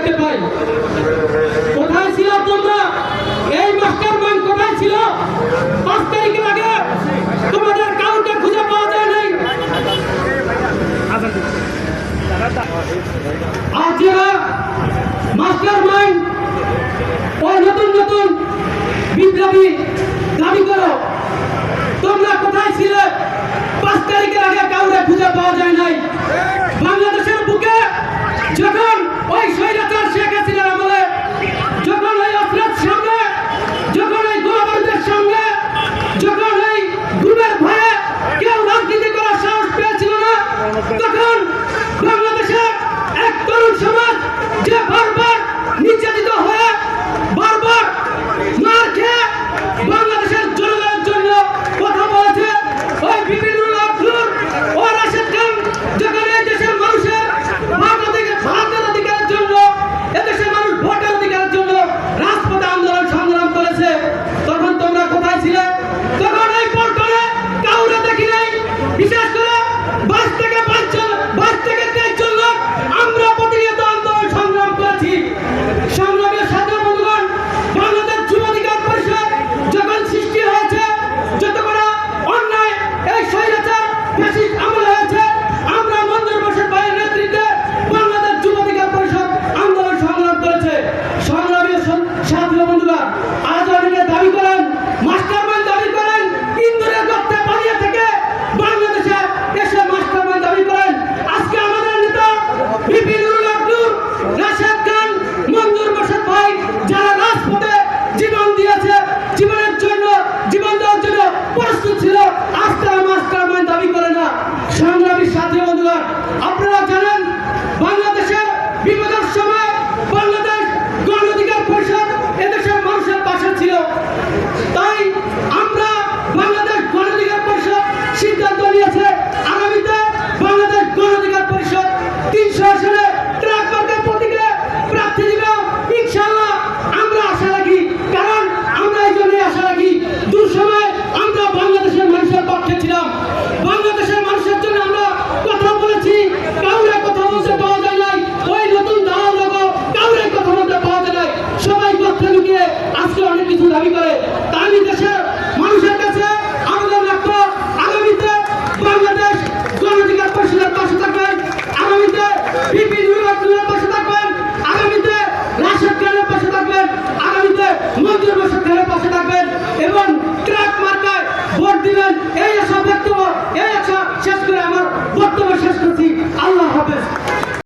দেখতে পাই। কোথায় ছিল তোমরা? এই মাস্টারমাইন্ড কোথায় ছিল? 5 তারিখের আগে তোমাদের কাউকে খুঁজে পাওয়া যায় নাই। আজ যারা মাস্টারমাইন্ড ওই নতুন নতুন বিপ্লবী দাবি করো, তোমরা কোথায় ছিলে? 5 তারিখের আগে কাউকে খুঁজে পাওয়া যায় নাই। বাংলাদেশের বুকে যখন ওই স্বৈরাচার শেখ হাসিনার আমলে, যখন ওই অস্ত্রের সঙ্গে, যখন ওই গোলাবারুদের সঙ্গে, যখন ওই গুমের ভয়ে কেউ রাজনীতি করার সাহস পেয়েছিল না, তখন বাংলাদেশের এক তরুণ সমাজ যে বারবার নির্যাতিত হয়ে, বারবার মার খেয়ে বাংলাদেশের জনগণের জন্য কথা বলেছে। ওই বিভিন্ন ও রাশেদ খান যখন এই দেশের মানুষের ভাতের অধিকারের জন্য, এদেশের মানুষ ভোটের অধিকারের জন্য রাজপথে আন্দোলন সংগ্রাম করেছে, তখন তোমরা কোথায় ছিলে? তখন এই পল্টনে কাউরে দেখি নাই। বিশেষ করে 22 থেকে 23 জন লোক আমরা প্রতিনিয়ত আন্দোলন সংগ্রাম করেছি। সংগ্রামের সাথে বন্ধুগণ, বাংলাদেশ যুব অধিকার পরিষদ যখন সৃষ্টি হয়েছে, যত করে অন্যায় এই স্বৈরাচার ফ্যাসিস্ট আমল হয়েছে, আমরা মঞ্জুর বশীর ভাইয়ের নেতৃত্বে বাংলাদেশ যুব অধিকার পরিষদ আন্দোলন সংগ্রাম করেছে। সংগ্রামের সাথে বন্ধুগণ, আজ অনেকে দাবি করেন, মাস্টারমাইন্ড দাবি করেন, ইন্দুরের গর্তে পালিয়ে থেকে বাংলাদেশে এসে মাস্টারমাইন্ড দাবি করেন। আজকে আমাদের নেতা বিপিনুল হক নূর, রাশেদ খান, মঞ্জুর বশীর ভাই যারা রাজপথে জীবন দিয়েছে, জীবনের জন্য, জীবন দেওয়ার জন্য প্রস্তুত ছিল, আজ তারা মাস্টারমাইন্ড দাবি করে না। সংগ্রামীর সাথে বন্ধুগণ, আপনারা জানেন বাংলাদেশের বিপদের সময় বাংলাদেশ গণ অধিকার পরিষদ এদেশের মানুষের পাশে ছিল। তাই আমরা বাংলাদেশ গণ অধিকার পরিষদ সিদ্ধান্ত নিয়েছে, আগামীতে বাংলাদেশ গণ অধিকার পরিষদ 300 আসনে ট্রাক মার্কার প্রতীকে প্রার্থী দিবে ইনশাআল্লাহ। আমরা আশা রাখি, কারণ আমরা এই জন্যই আশা রাখি, দুঃসময় আমরা বাংলাদেশের মানুষের পক্ষে ছিলাম, বাংলাদেশের মানুষের জন্য আমরা কথা বলেছি, কাউরে কথা বলতে পাওয়া যায় নাই। ওই নতুন দালাল লোক কাউরে কথা বলতে পাওয়া যায় নাই, সবাই কথা লুকিয়ে আজকে অনেক কিছু দাবি করে। তাই দেশের মানুষের কাছে আবেদন রাখবো, আগামীতে বাংলাদেশ গণ অধিকার পরিষদের পাশে থাকবেন, আগামীতে বিপিনুল হক নূরের পাশে